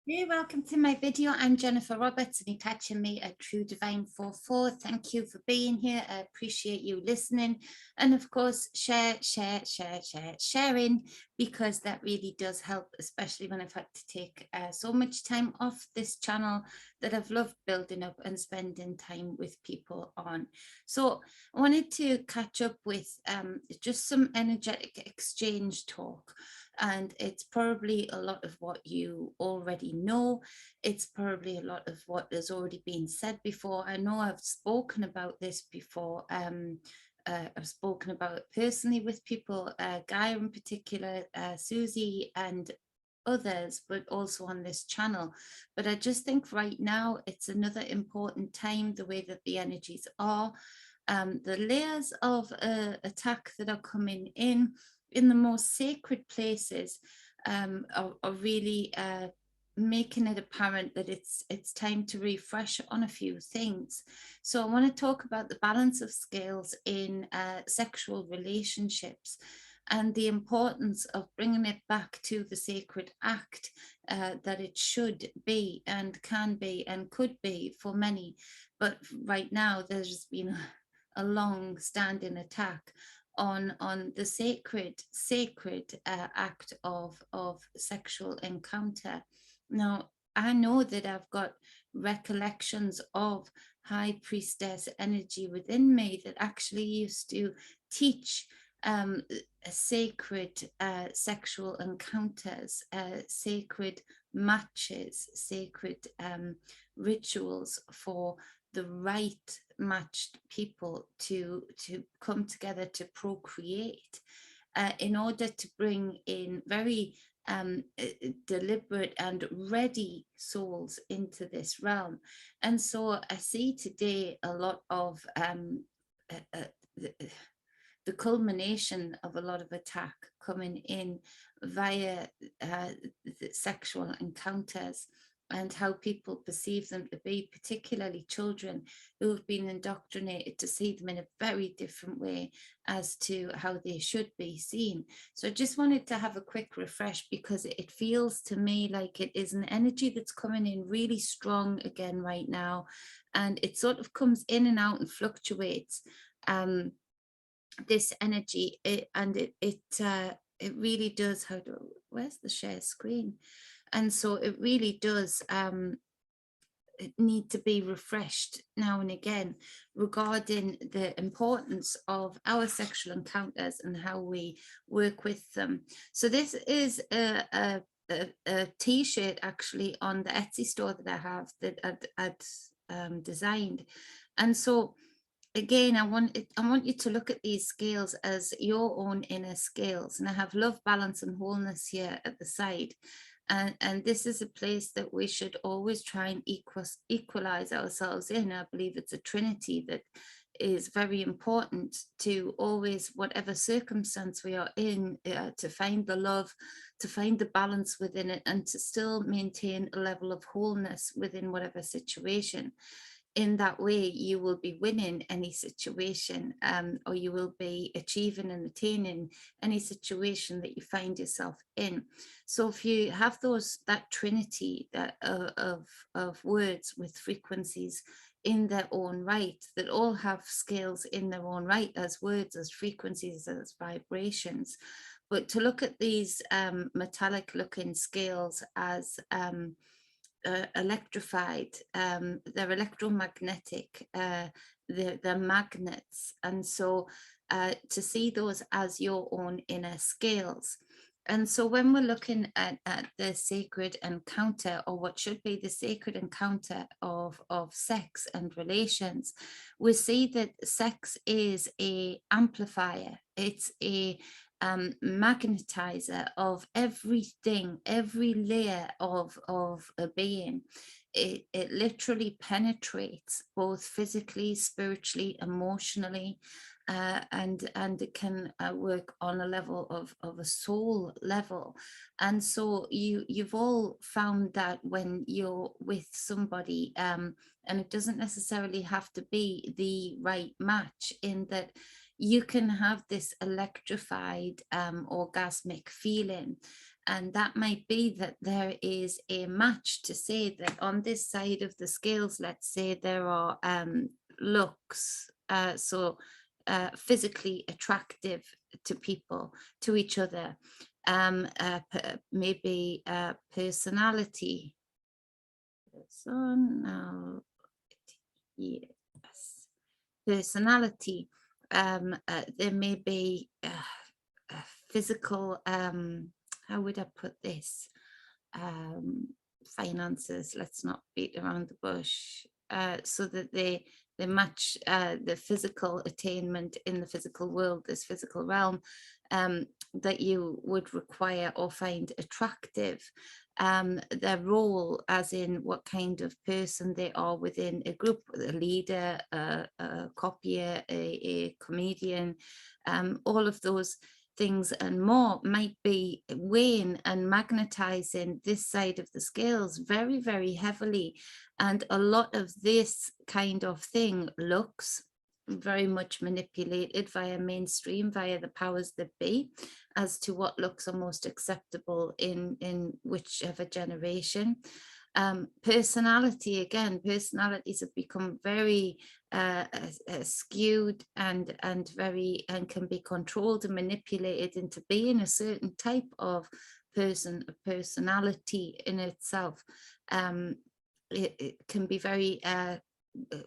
Hey, welcome to my video. I'm Jennifer Roberts and you're catching me at True Divine 44. Thank you for being here. I appreciate you listening. And of course, sharing, because that really does help, especially when I've had to take so much time off this channel that I've loved building up and spending time with people on. So I wanted to catch up with just some energetic exchange talk. And it's probably a lot of what you already know. It's probably a lot of what has already been said before. I know I've spoken about this before. I've spoken about it personally with people, Guy in particular, Susie and others, but also on this channel. But I just think right now it's another important time, the way that the energies are. The layers of attack that are coming in the most sacred places, are really making it apparent that it's time to refresh on a few things. So I want to talk about the balance of scales in sexual relationships and the importance of bringing it back to the sacred act that it should be and can be and could be for many. But right now there's been a long standing attack on the sacred act of sexual encounter. Now, I know that I've got recollections of high priestess energy within me that actually used to teach sacred sexual encounters, sacred matches, sacred rituals for the right matched people to come together to procreate, in order to bring in very deliberate and ready souls into this realm. And so I see today a lot of the culmination of a lot of attack coming in via the sexual encounters and how people perceive them to be, particularly children who have been indoctrinated to see them in a very different way as to how they should be seen. So I just wanted to have a quick refresh, because it feels to me like it is an energy that's coming in really strong again right now, and it sort of comes in and out and fluctuates. This energy, it really does, where's the share screen? And so it really does need to be refreshed now and again regarding the importance of our sexual encounters and how we work with them. So this is a t-shirt actually on the Etsy store that I have, that I'd designed. And so again, I want you to look at these scales as your own inner scales. And I have love, balance, and wholeness here at the side. And this is a place that we should always try and equalize ourselves in. I believe it's a trinity that is very important to always, whatever circumstance we are in, to find the love, to find the balance within it, and to still maintain a level of wholeness within whatever situation. In that way, you will be winning any situation, or you will be achieving and attaining any situation that you find yourself in. So if you have that trinity of words with frequencies in their own right, that all have scales in their own right, as words, as frequencies, as vibrations, but to look at these metallic looking scales as electrified, they're electromagnetic, they're magnets. And so to see those as your own inner scales. And so when we're looking at the sacred encounter, or what should be the sacred encounter of sex and relations, we see that sex is a amplifier. It's a magnetizer of everything, every layer of a being. It literally penetrates both physically, spiritually, emotionally, and it can work on a level of a soul level. And so you've all found that when you're with somebody, and it doesn't necessarily have to be the right match, in that you can have this electrified orgasmic feeling. And that might be that there is a match to say that on this side of the scales, let's say there are looks, physically attractive to people, to each other, maybe personality. Yes, personality. There may be physical, how would I put this? Finances, let's not beat around the bush, so that they match the physical attainment in the physical world, this physical realm, that you would require or find attractive. Their role, as in what kind of person they are within a group, a leader, a copier, a comedian, all of those things and more might be weighing and magnetizing this side of the scales very, very heavily. And a lot of this kind of thing looks very much manipulated via mainstream, via the powers that be, as to what looks are most acceptable in whichever generation. Personality, again, personalities have become very skewed and can be controlled and manipulated into being a certain type of person, a personality in itself. It can be very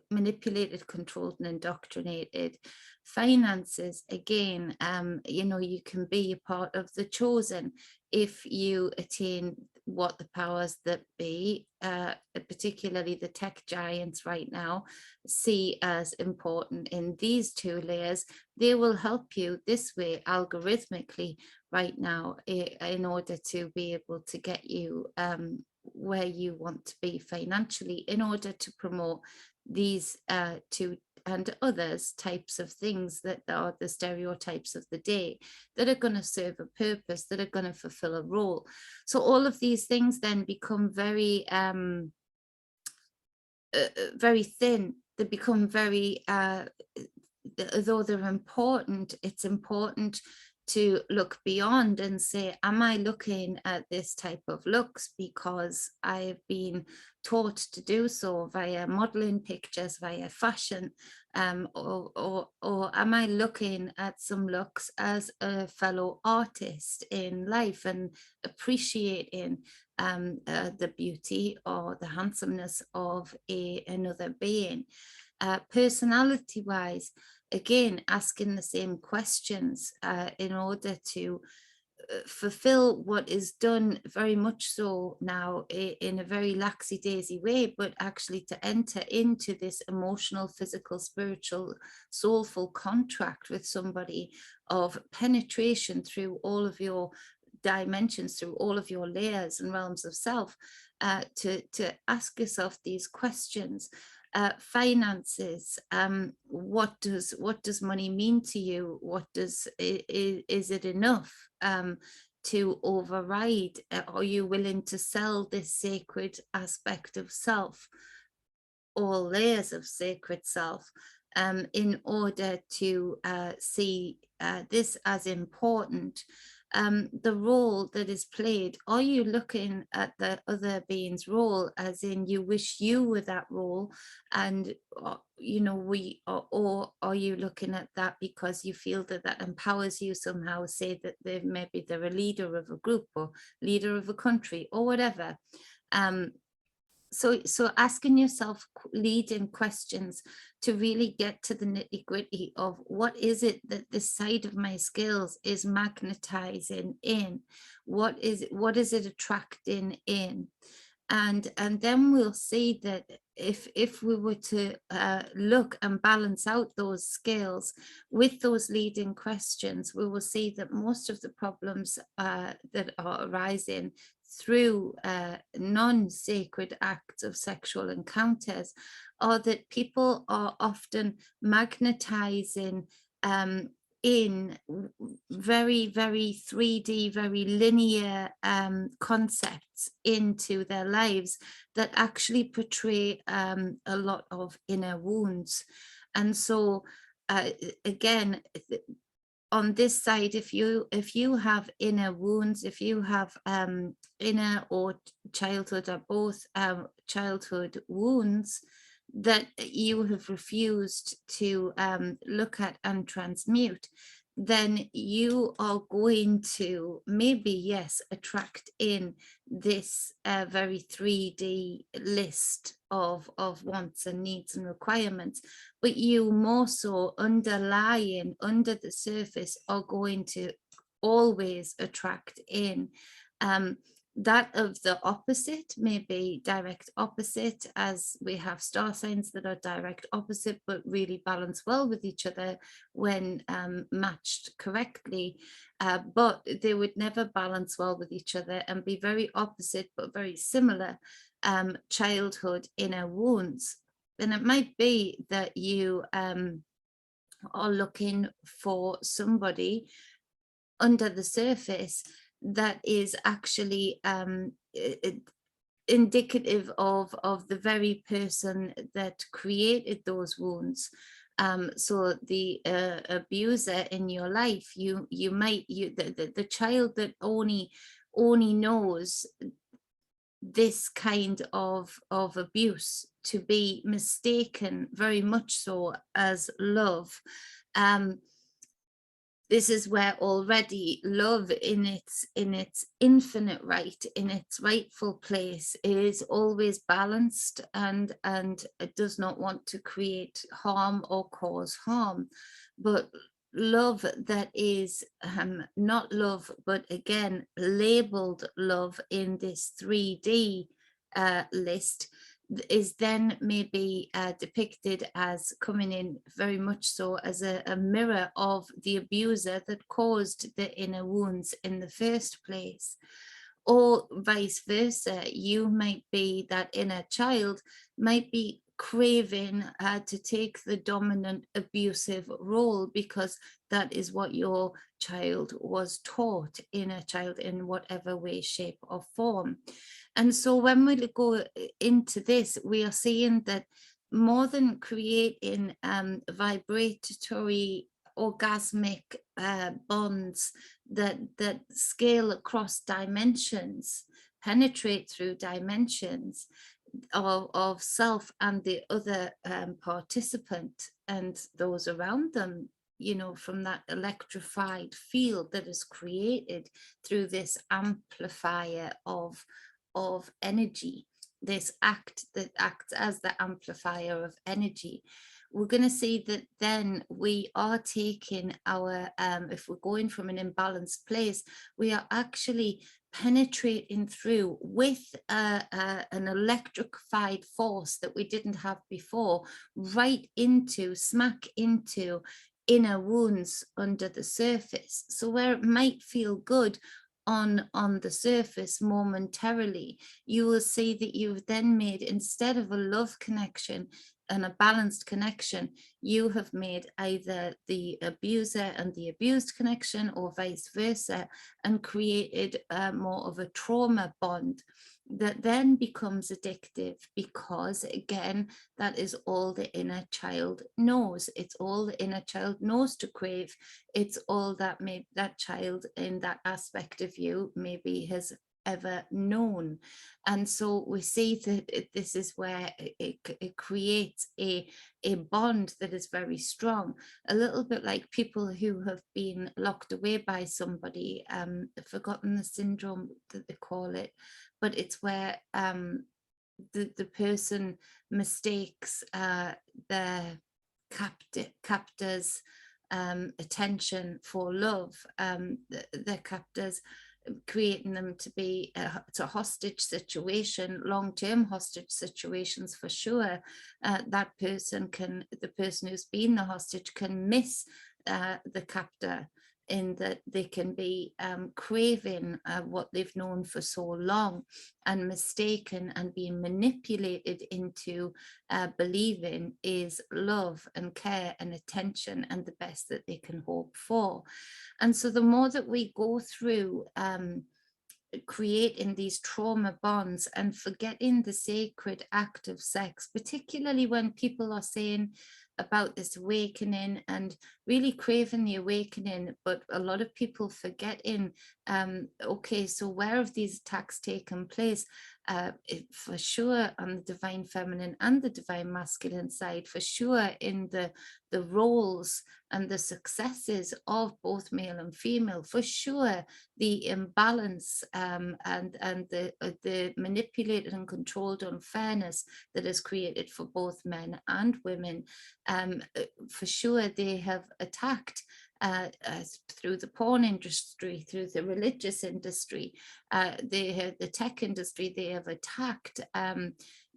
manipulated, controlled, and indoctrinated. Finances, again, you can be a part of the chosen if you attain what the powers that be, particularly the tech giants right now, see as important in these two layers. They will help you this way algorithmically right now in order to be able to get you where you want to be financially, in order to promote these two and others types of things that are the stereotypes of the day, that are going to serve a purpose, that are going to fulfill a role. So all of these things then become very very thin. They become very though they're important, it's important to look beyond and say, am I looking at this type of looks because I've been taught to do so via modeling pictures, via fashion, or am I looking at some looks as a fellow artist in life and appreciating the beauty or the handsomeness of another being? Personality wise, again, asking the same questions in order to fulfill what is done very much so now in a very laxy-daisy way, but actually to enter into this emotional, physical, spiritual, soulful contract with somebody of penetration through all of your dimensions, through all of your layers and realms of self, to ask yourself these questions. Finances, what does money mean to you? What is it enough to override? Are you willing to sell this sacred aspect of self, all layers of sacred self, in order to see this as important? The role that is played, are you looking at the other being's role as in you wish you were that role, and or are you looking at that because you feel that that empowers you somehow, say that maybe they're a leader of a group or leader of a country or whatever. So asking yourself leading questions to really get to the nitty gritty of what is it that this side of my skills is magnetizing in, what is it attracting in, and then we'll see that if we were to look and balance out those skills with those leading questions, we will see that most of the problems that are arising through non-sacred acts of sexual encounters are that people are often magnetizing in very, very 3D, very linear concepts into their lives that actually portray a lot of inner wounds. And so again, on this side, if you have inner wounds, if you have inner or childhood or both childhood wounds that you have refused to look at and transmute, then you are going to maybe, yes, attract in this very 3D list of wants and needs and requirements, but you more so underlying under the surface are going to always attract in that of the opposite, maybe direct opposite, as we have star signs that are direct opposite but really balance well with each other when matched correctly, but they would never balance well with each other and be very opposite but very similar childhood inner wounds. And it might be that you are looking for somebody under the surface that is actually indicative of the very person that created those wounds. So the abuser in your life, the child that only knows this kind of abuse to be mistaken very much so as love. This is where already love in its infinite right, in its rightful place, is always balanced and it does not want to create harm or cause harm. But love that is not love, but again labeled love in this 3D list, is then maybe depicted as coming in very much so as a mirror of the abuser that caused the inner wounds in the first place. Or vice versa, you might be, that inner child might be craving to take the dominant abusive role because that is what your child was taught, inner child, in whatever way, shape or form. And so when we go into this, we are seeing that more than creating vibratory orgasmic bonds that scale across dimensions, penetrate through dimensions of self and the other participant and those around them, you know, from that electrified field that is created through this amplifier of energy, this act that acts as the amplifier of energy. We're going to see that then we are taking our, if we're going from an imbalanced place, we are actually penetrating through with an electrified force that we didn't have before, right into, smack into inner wounds under the surface. So where it might feel good on the surface momentarily, you will see that you've then made, instead of a love connection and a balanced connection, you have made either the abuser and the abused connection or vice versa, and created more of a trauma bond that then becomes addictive, because again, that is all the inner child knows. It's all the inner child knows to crave. It's all that that child in that aspect of you maybe has ever known. And so we see that this is where it creates a bond that is very strong, a little bit like people who have been locked away by somebody. I've forgotten the syndrome that they call it, but it's where the person mistakes their captor's attention for love. Their captors creating them to be a hostage situation, long-term hostage situations for sure. That person can, the person who's been the hostage can miss the captor, in that they can be craving what they've known for so long, and mistaken and being manipulated into believing is love and care and attention and the best that they can hope for. And so the more that we go through creating these trauma bonds and forgetting the sacred act of sex, particularly when people are saying about this awakening and really craving the awakening, but a lot of people forgetting, okay, so where have these attacks taken place? For sure on the divine feminine and the divine masculine side, for sure in the roles and the successes of both male and female, for sure the imbalance, and the manipulated and controlled unfairness that is created for both men and women. For sure they have attacked, through the porn industry, through the religious industry, they have the tech industry, they have attacked,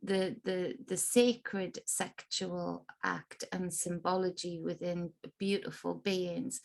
the sacred sexual act and symbology within beautiful beings.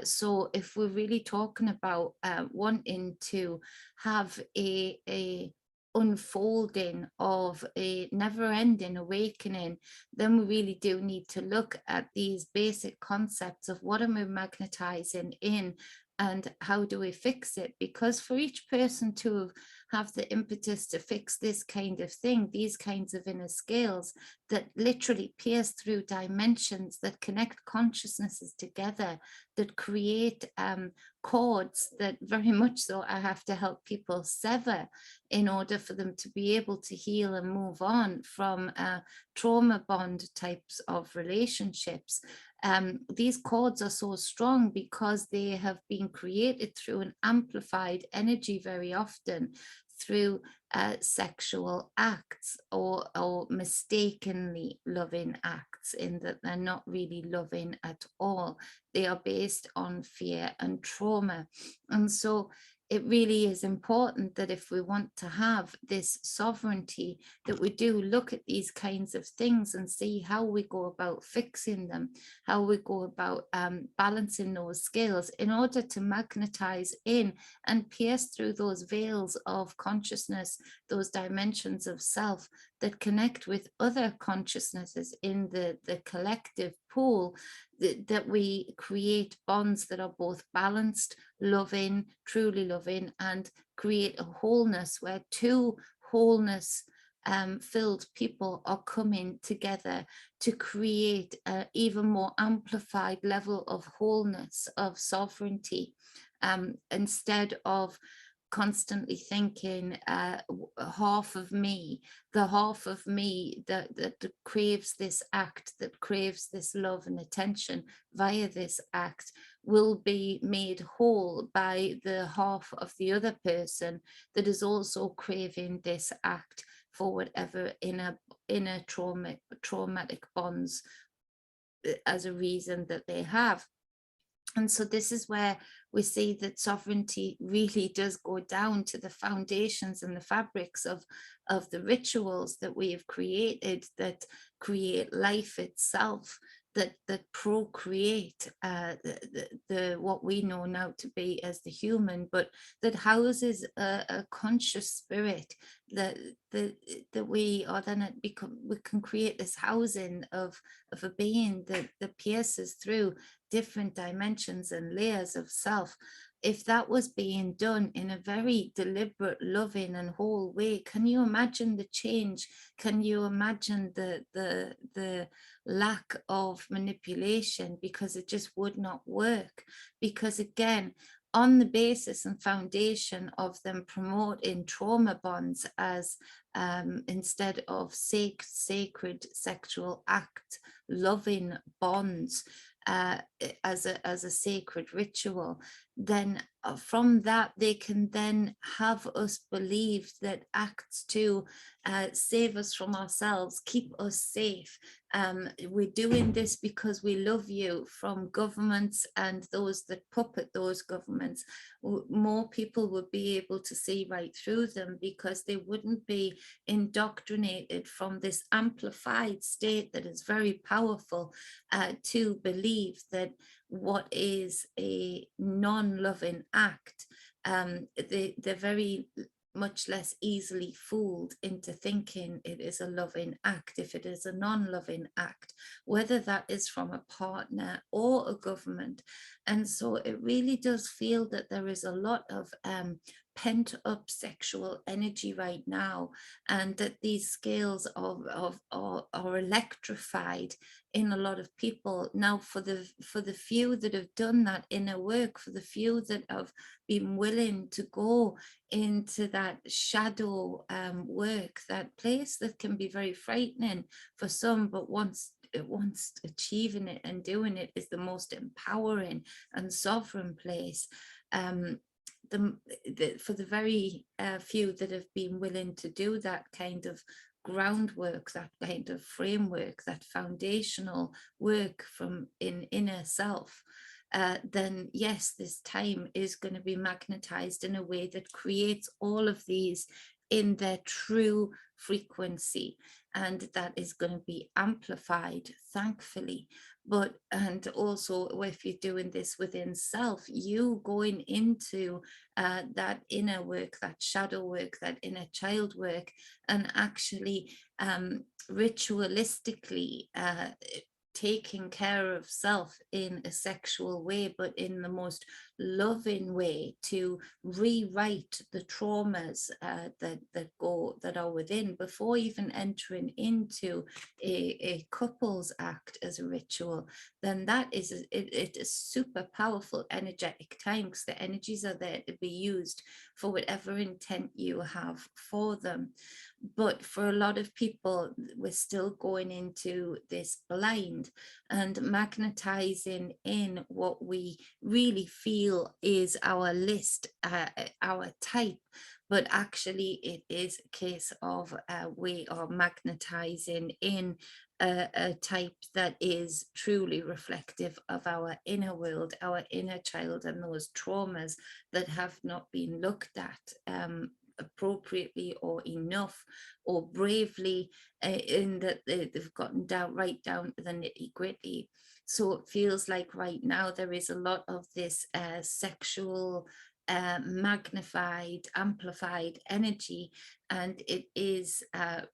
So if we're really talking about wanting to have a unfolding of a never-ending awakening, then we really do need to look at these basic concepts of what am I magnetizing in and how do we fix it? Because for each person to have the impetus to fix this kind of thing, these kinds of inner scales that literally pierce through dimensions, that connect consciousnesses together, that create cords that very much so I have to help people sever in order for them to be able to heal and move on from trauma bond types of relationships. These cords are so strong because they have been created through an amplified energy, very often through sexual acts, or mistakenly loving acts, in that they're not really loving at all. They are based on fear and trauma. And so it really is important that if we want to have this sovereignty, that we do look at these kinds of things and see how we go about fixing them, how we go about balancing those scales in order to magnetize in and pierce through those veils of consciousness, those dimensions of self that connect with other consciousnesses in the collective pool, that we create bonds that are both balanced, loving, truly loving, and create a wholeness where two wholeness filled people are coming together to create an even more amplified level of wholeness, of sovereignty, instead of constantly thinking half of me, the half of me that craves this act, that craves this love and attention via this act, will be made whole by the half of the other person that is also craving this act for whatever inner traumatic bonds as a reason that they have. And so this is where we see that sovereignty really does go down to the foundations and the fabrics of the rituals that we have created, that create life itself, that procreate the what we know now to be as the human, but that houses a conscious spirit, that we are then we can create this housing of a being that pierces through different dimensions and layers of self. If that was being done in a very deliberate, loving and whole way, can you imagine the change? Can you imagine the lack of manipulation? Because it just would not work. Because again, on the basis and foundation of them promoting trauma bonds as instead of sacred sexual act, loving bonds, as a sacred ritual, then from that they can then have us believe that acts to save us from ourselves, keep us safe. We're doing this because we love you, from governments and those that puppet those governments. More people would be able to see right through them, because they wouldn't be indoctrinated from this amplified state that is very powerful, to believe that what is a non-loving act, they're very much less easily fooled into thinking it is a loving act if it is a non-loving act, whether that is from a partner or a government. And so it really does feel that there is a lot of pent up sexual energy right now, and that these scales are electrified in a lot of people now. For the few that have done that inner work, for the few that have been willing to go into that shadow work, that place that can be very frightening for some, but once achieving it and doing it is the most empowering and sovereign place. um, for the very few that have been willing to do that kind of groundwork, that kind of framework, that foundational work from inner self, then yes, this time is going to be magnetized in a way that creates all of these in their true frequency, and that is going to be amplified, thankfully. But and also, if you're doing this within self, you going into that inner work, that shadow work, that inner child work, and actually ritualistically taking care of self in a sexual way, but in the most loving way, to rewrite the traumas that are within before even entering into a couples act as a ritual. Then that is it is super powerful energetic time, because the energies are there to be used for whatever intent you have for them. But for a lot of people, we're still going into this blind and magnetizing in what we really feel is our list, our type. But actually, it is a case of we are magnetizing in a type that is truly reflective of our inner world, our inner child, and those traumas that have not been looked at appropriately or enough or bravely, in that they've gotten down right down to the nitty gritty. So it feels like right now there is a lot of this sexual magnified, amplified energy, and it is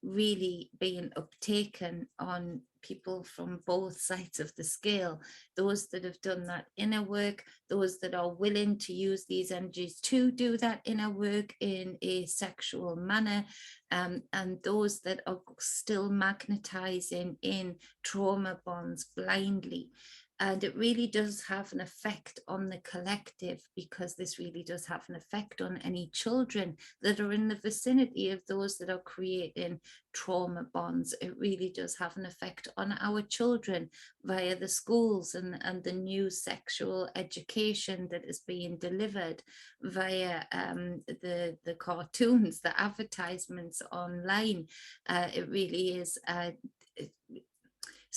really being uptaken on people from both sides of the scale. Those that have done that inner work, those that are willing to use these energies to do that inner work in a sexual manner, and those that are still magnetizing in trauma bonds blindly. And it really does have an effect on the collective, because this really does have an effect on any children that are in the vicinity of those that are creating trauma bonds. It really does have an effect on our children via the schools and the new sexual education that is being delivered via the cartoons, the advertisements online. It really is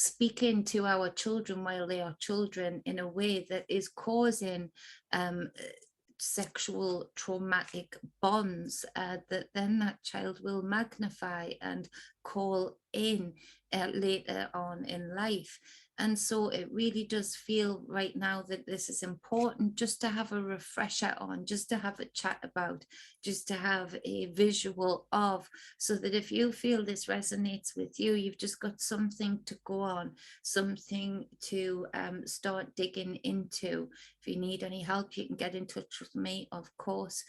speaking to our children while they are children in a way that is causing sexual traumatic bonds that then that child will magnify and call in later on in life. And so it really does feel right now that this is important, just to have a refresher on, just to have a chat about, just to have a visual of, so that if you feel this resonates with you, you've just got something to go on, something to start digging into. If you need any help, you can get in touch with me, of course.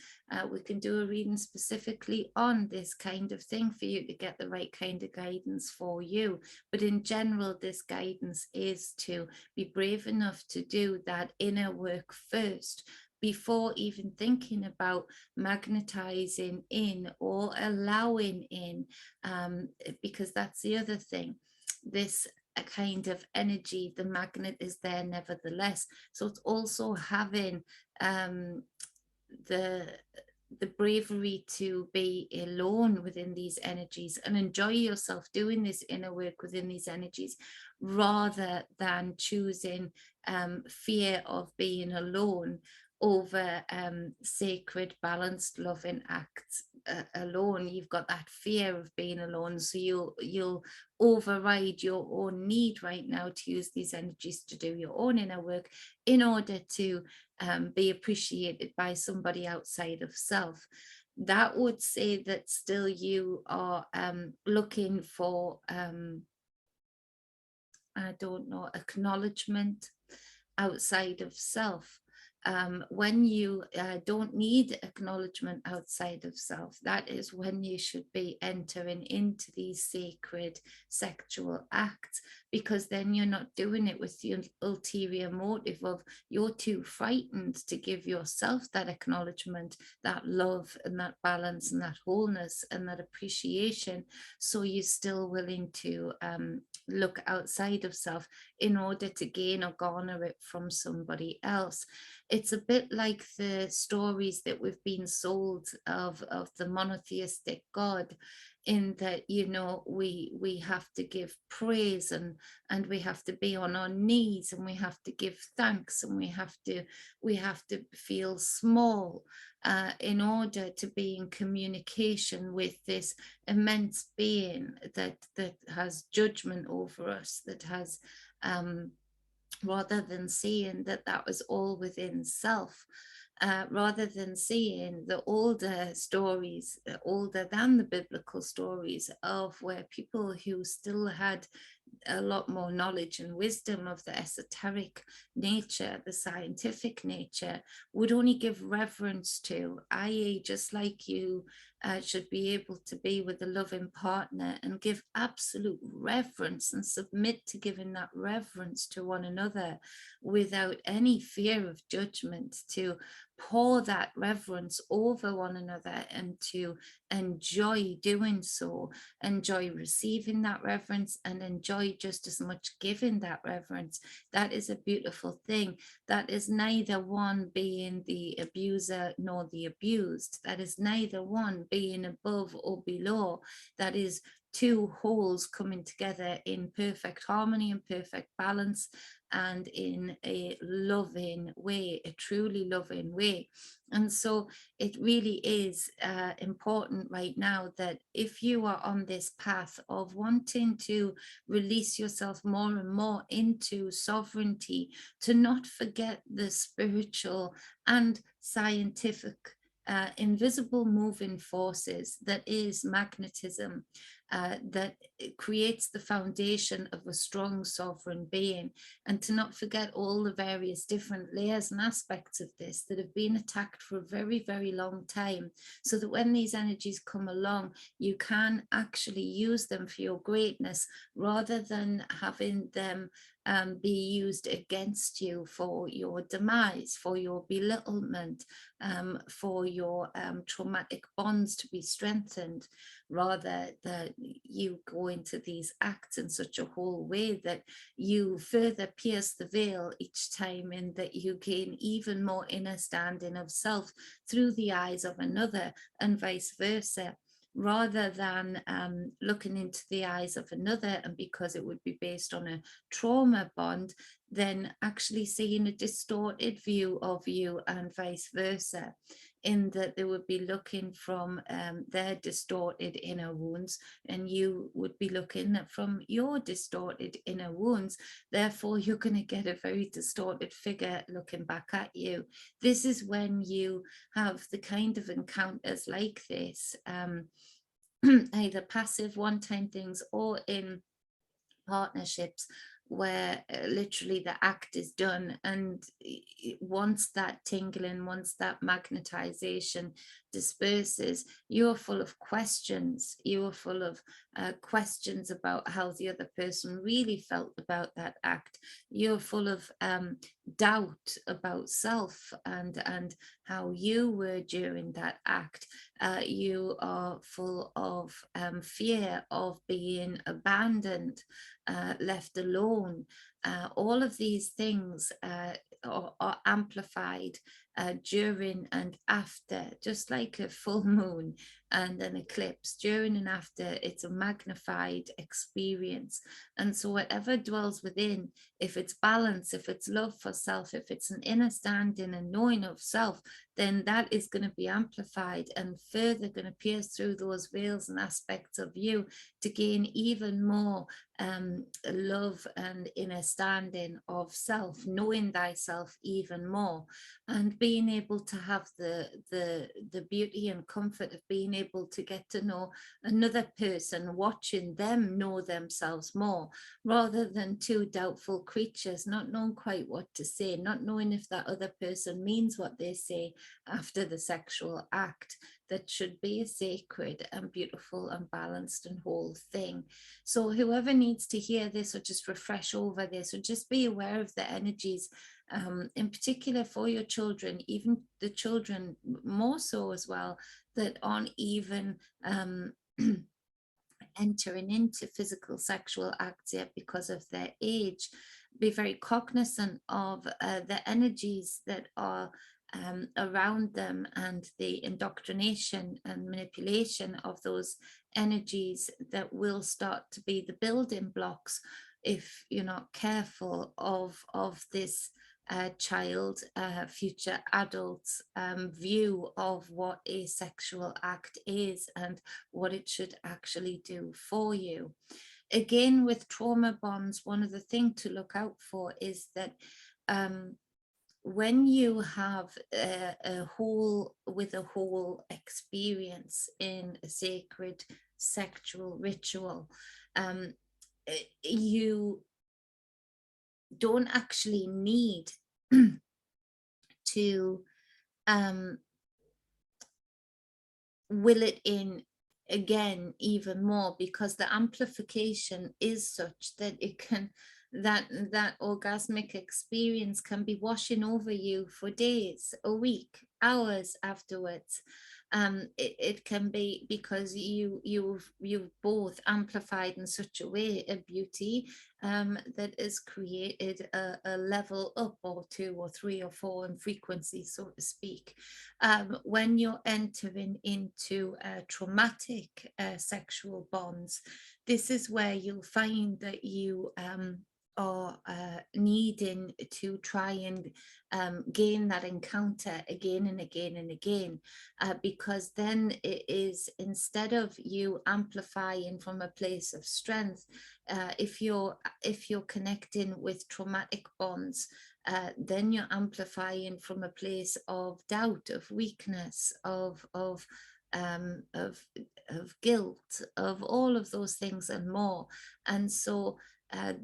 We can do a reading specifically on this kind of thing for you to get the right kind of guidance for you. But in general, this guidance is to be brave enough to do that inner work first, before even thinking about magnetizing in or allowing in, because that's the other thing. This a kind of energy, the magnet is there nevertheless. So it's also having the bravery to be alone within these energies and enjoy yourself doing this inner work within these energies, rather than choosing fear of being alone over sacred, balanced, loving acts alone. You've got that fear of being alone, so you'll override your own need right now to use these energies to do your own inner work in order to be appreciated by somebody outside of self. That would say that still you are looking for, I don't know, acknowledgement outside of self. When you don't need acknowledgement outside of self, that is when you should be entering into these sacred sexual acts, because then you're not doing it with the ulterior motive of you're too frightened to give yourself that acknowledgement, that love and that balance and that wholeness and that appreciation. So you're still willing to look outside of self in order to gain or garner it from somebody else. It's a bit like the stories that we've been sold of the monotheistic God, in that, you know, we have to give praise, and we have to be on our knees, and we have to give thanks, and we have to feel small in order to be in communication with this immense being that has judgment over us, that has rather than seeing that that was all within self, rather than seeing the older stories, older than the biblical stories, of where people who still had a lot more knowledge and wisdom of the esoteric nature, the scientific nature, would only give reverence to, i.e., just like you should be able to be with a loving partner and give absolute reverence and submit to giving that reverence to one another without any fear of judgment, to pour that reverence over one another and to enjoy doing so, enjoy receiving that reverence, and enjoy just as much giving that reverence. That is a beautiful thing. That is neither one being the abuser nor the abused. That is neither one being above or below. That is two wholes coming together in perfect harmony and perfect balance, and in a loving way, a truly loving way. And so it really is important right now that if you are on this path of wanting to release yourself more and more into sovereignty, to not forget the spiritual and scientific invisible moving forces that is magnetism, that creates the foundation of a strong sovereign being, and to not forget all the various different layers and aspects of this that have been attacked for a very, very long time, so that when these energies come along, you can actually use them for your greatness, rather than having them be used against you for your demise, for your belittlement, for your traumatic bonds to be strengthened. Rather, that you go into these acts in such a whole way that you further pierce the veil each time, and that you gain even more inner standing of self through the eyes of another, and vice versa, rather than looking into the eyes of another, and because it would be based on a trauma bond, then actually seeing a distorted view of you, and vice versa, in that they would be looking from their distorted inner wounds, and you would be looking from your distorted inner wounds. Therefore, you're going to get a very distorted figure looking back at you. This is when you have the kind of encounters like this, either passive one-time things, or in partnerships where literally the act is done, and once that tingling, once that magnetization disperses, you're full of questions. You're full of questions about how the other person really felt about that act. You're full of doubt about self, and how you were during that act. You are full of fear of being abandoned, left alone. All of these things are amplified during and after, just like a full moon and an eclipse. During and after, it's a magnified experience. And so whatever dwells within, if it's balance, if it's love for self, if it's an inner standing and knowing of self, then that is going to be amplified and further going to pierce through those veils and aspects of you to gain even more love and inner standing of self, knowing thyself even more, and being being able to have the beauty and comfort of being able to get to know another person, watching them know themselves more, rather than two doubtful creatures, not knowing quite what to say, not knowing if that other person means what they say after the sexual act, that should be a sacred and beautiful and balanced and whole thing. So whoever needs to hear this or just refresh over this, or just be aware of the energies, in particular for your children, even the children more so as well, that aren't even entering into physical sexual acts yet because of their age. Be very cognizant of the energies that are around them, and the indoctrination and manipulation of those energies that will start to be the building blocks, if you're not careful, of this child, future adults view of what a sexual act is and what it should actually do for you. Again, with trauma bonds, one of the things to look out for is that when you have a whole experience in a sacred sexual ritual, you don't actually need to will it in again even more, because the amplification is such that it can, that orgasmic experience can be washing over you for days, a week, hours afterwards. It can be because you've both amplified in such a way a beauty that has created a level up, or two or three or four in frequency, so to speak. When you're entering into traumatic sexual bonds, this is where you'll find that you are needing to try and gain that encounter again and again and again, because then it is, instead of you amplifying from a place of strength, if you're connecting with traumatic bonds, then you're amplifying from a place of doubt, of weakness, of guilt, of all of those things and more. And so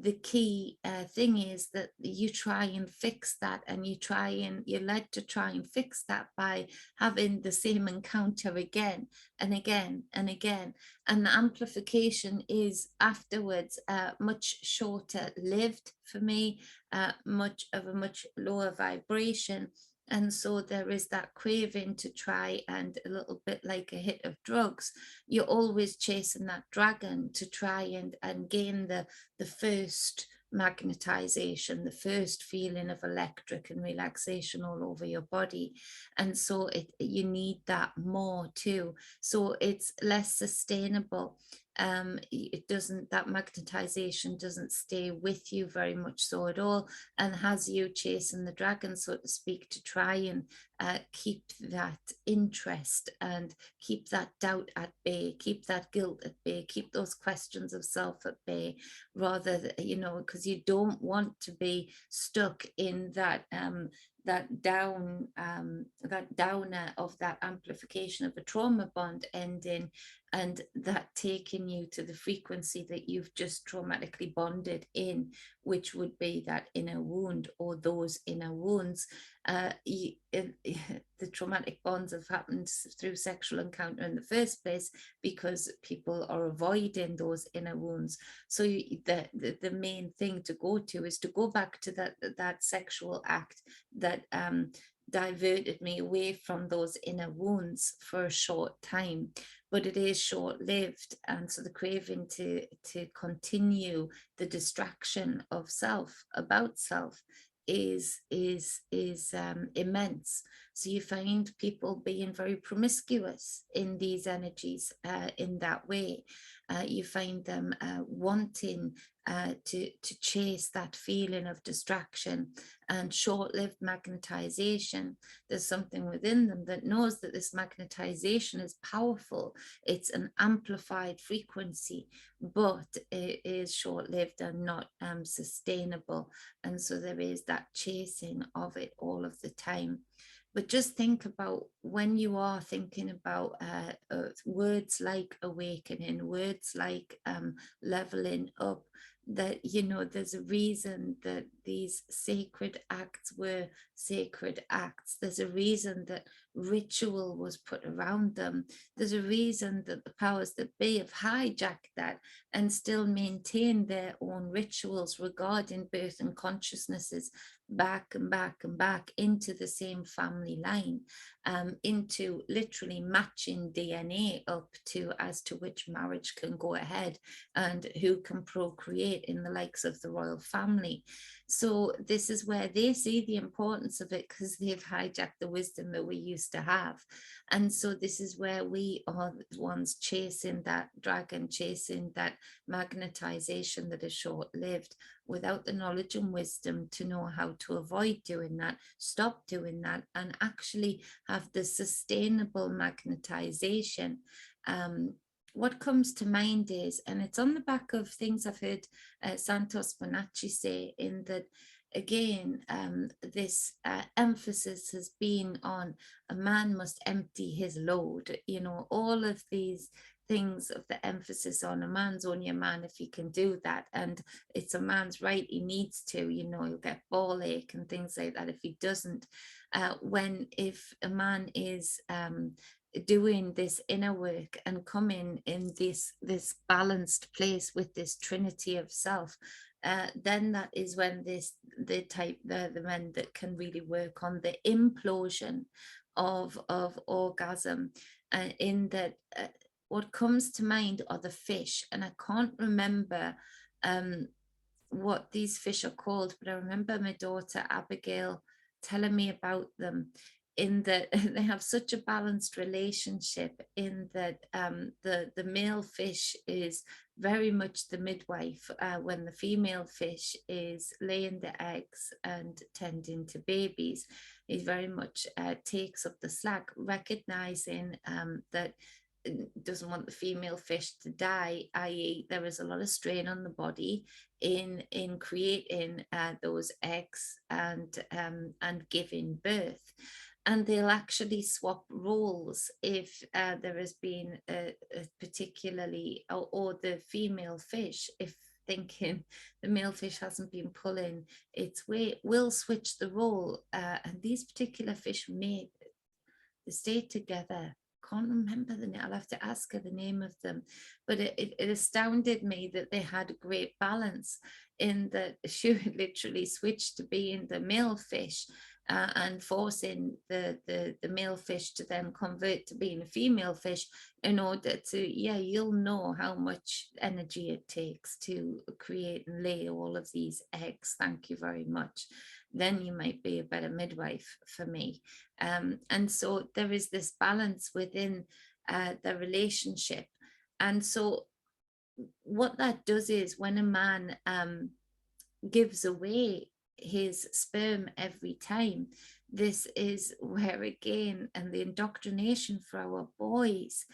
the key thing is that you try and fix that, and you're led to try and fix that by having the same encounter again and again and again. And the amplification is afterwards much shorter lived for me, much lower vibration. And so there is that craving to try, and a little bit like a hit of drugs, you're always chasing that dragon to try and gain the first magnetization, the first feeling of electric and relaxation all over your body. And so you need that more too. So it's less sustainable. It doesn't, that magnetization doesn't stay with you very much so at all, and has you chasing the dragon, so to speak, to try and keep that interest and keep that doubt at bay, keep that guilt at bay, keep those questions of self at bay, rather than, because you don't want to be stuck in that that downer of that amplification of a trauma bond ending, and that taking you to the frequency that you've just traumatically bonded in, which would be that inner wound or those inner wounds. The traumatic bonds have happened through sexual encounter in the first place, because people are avoiding those inner wounds. So the main thing to go to is to go back to that sexual act that diverted me away from those inner wounds for a short time, but it is short-lived. And so the craving to continue the distraction of self, about self, is immense. So you find people being very promiscuous in these energies in that way. You find them wanting to chase that feeling of distraction and short-lived magnetization. There's something within them that knows that this magnetization is powerful. It's an amplified frequency, but it is short-lived and not sustainable. And so there is that chasing of it all of the time. But just think about when you are thinking about words like awakening, words like leveling up, that, you know, there's a reason that these sacred acts were sacred acts. There's a reason that ritual was put around them. There's a reason that the powers that be have hijacked that and still maintain their own rituals regarding birth and consciousnesses back and back and back into the same family line, into literally matching DNA up to as to which marriage can go ahead and who can procreate in the likes of the royal family. So this is where they see the importance of it, because they've hijacked the wisdom that we used to have. And so this is where we are the ones chasing that dragon, chasing that magnetization that is short-lived, without the knowledge and wisdom to know how to avoid doing that, stop doing that, and actually have the sustainable magnetization. What comes to mind is, and it's on the back of things I've heard Santos Bonacci say, in that, again, this emphasis has been on a man must empty his load. You know, all of these things of the emphasis on a man's only a man if he can do that, and it's a man's right, he needs to, you know, he'll get ball ache and things like that if he doesn't. When if a man is doing this inner work and coming in this balanced place with this trinity of self, then that is when the men that can really work on the implosion of orgasm, in that what comes to mind are the fish, and I can't remember what these fish are called, but I remember my daughter Abigail telling me about them, in that they have such a balanced relationship, in that the male fish is very much the midwife, when the female fish is laying the eggs and tending to babies. He very much takes up the slack, recognizing that doesn't want the female fish to die, i.e. there is a lot of strain on the body in creating those eggs and giving birth. And they'll actually swap roles if there has been a particularly, or the female fish, if thinking the male fish hasn't been pulling its weight, will switch the role. And these particular fish mate, they stay together. Can't remember the name. I'll have to ask her the name of them. But it astounded me that they had a great balance, in that she would literally switch to being the male fish, and forcing the male fish to then convert to being a female fish, in order to, yeah, you'll know how much energy it takes to create and lay all of these eggs. Thank you very much. Then you might be a better midwife for me. And so there is this balance within the relationship. And so what that does is, when a man gives away his sperm every time, this is where, again, and the indoctrination for our boys,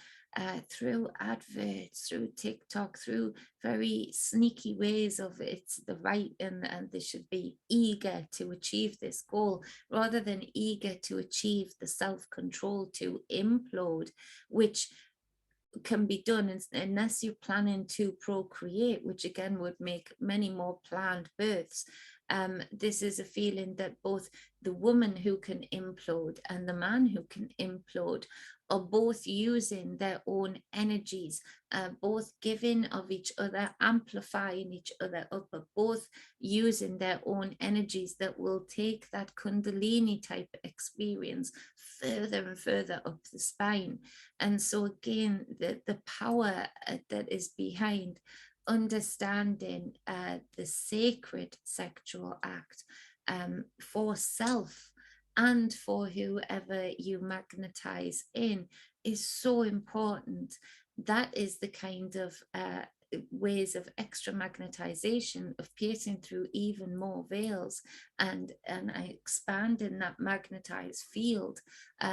through adverts, through TikTok, through very sneaky ways of it's the right, and they should be eager to achieve this goal, rather than eager to achieve the self-control to implode, which can be done unless you're planning to procreate, which again would make many more planned births. This is a feeling that both the woman who can implode and the man who can implode are both using their own energies, both giving of each other, amplifying each other up, but both using their own energies that will take that Kundalini type experience further and further up the spine. And so again, the power that is behind understanding the sacred sexual act, for self and for whoever you magnetize in, is so important. That is the kind of ways of extra magnetization, of piercing through even more veils and expanding that magnetized field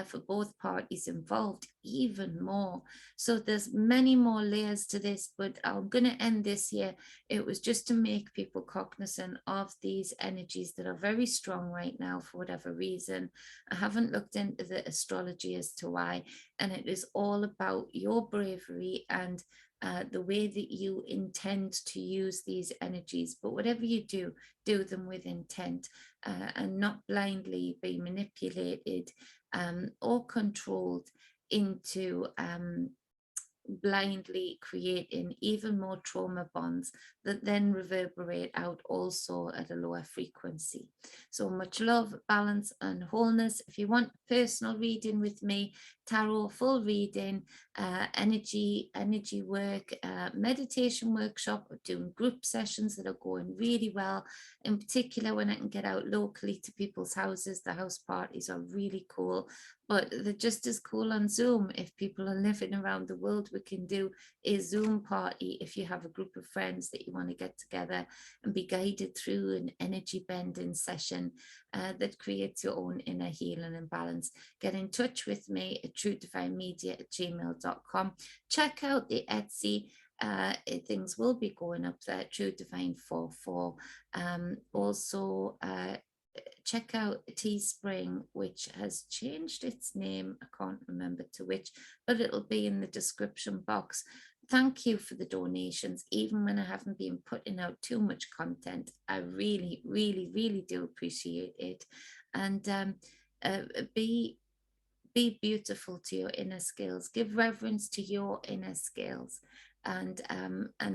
for both parties involved even more. So there's many more layers to this, but I'm going to end this here. It was just to make people cognizant of these energies that are very strong right now for whatever reason. I haven't looked into the astrology as to why, and it is all about your bravery and the way that you intend to use these energies. But whatever you do, do them with intent and not blindly be manipulated or controlled into blindly creating even more trauma bonds that then reverberate out also at a lower frequency. So much love, balance and wholeness. If you want personal reading with me, tarot full reading, energy work, meditation workshop, we're doing group sessions that are going really well. In particular, when I can get out locally to people's houses, the house parties are really cool, but they're just as cool on Zoom. If people are living around the world, we can do a Zoom party if you have a group of friends that you want to get together and be guided through an energy bending session that creates your own inner healing and balance. Get in touch with me at truedivinemedia@gmail.com. Check out the Etsy. Things will be going up there, True Divine 44. Also, check out Teespring, which has changed its name. I can't remember to which, but it'll be in the description box. Thank you for the donations, even when I haven't been putting out too much content. I really, really, really do appreciate it. And be beautiful to your inner skills. Give reverence to your inner skills and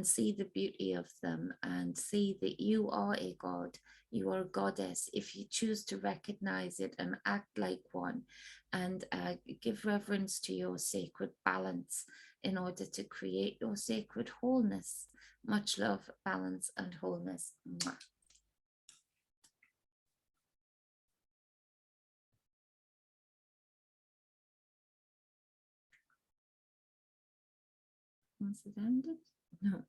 see the beauty of them, and see that you are a god, you are a goddess if you choose to recognize it and act like one, and give reverence to your sacred balance in order to create your sacred wholeness. Much love, balance and wholeness. Mwah. Once it ended? No.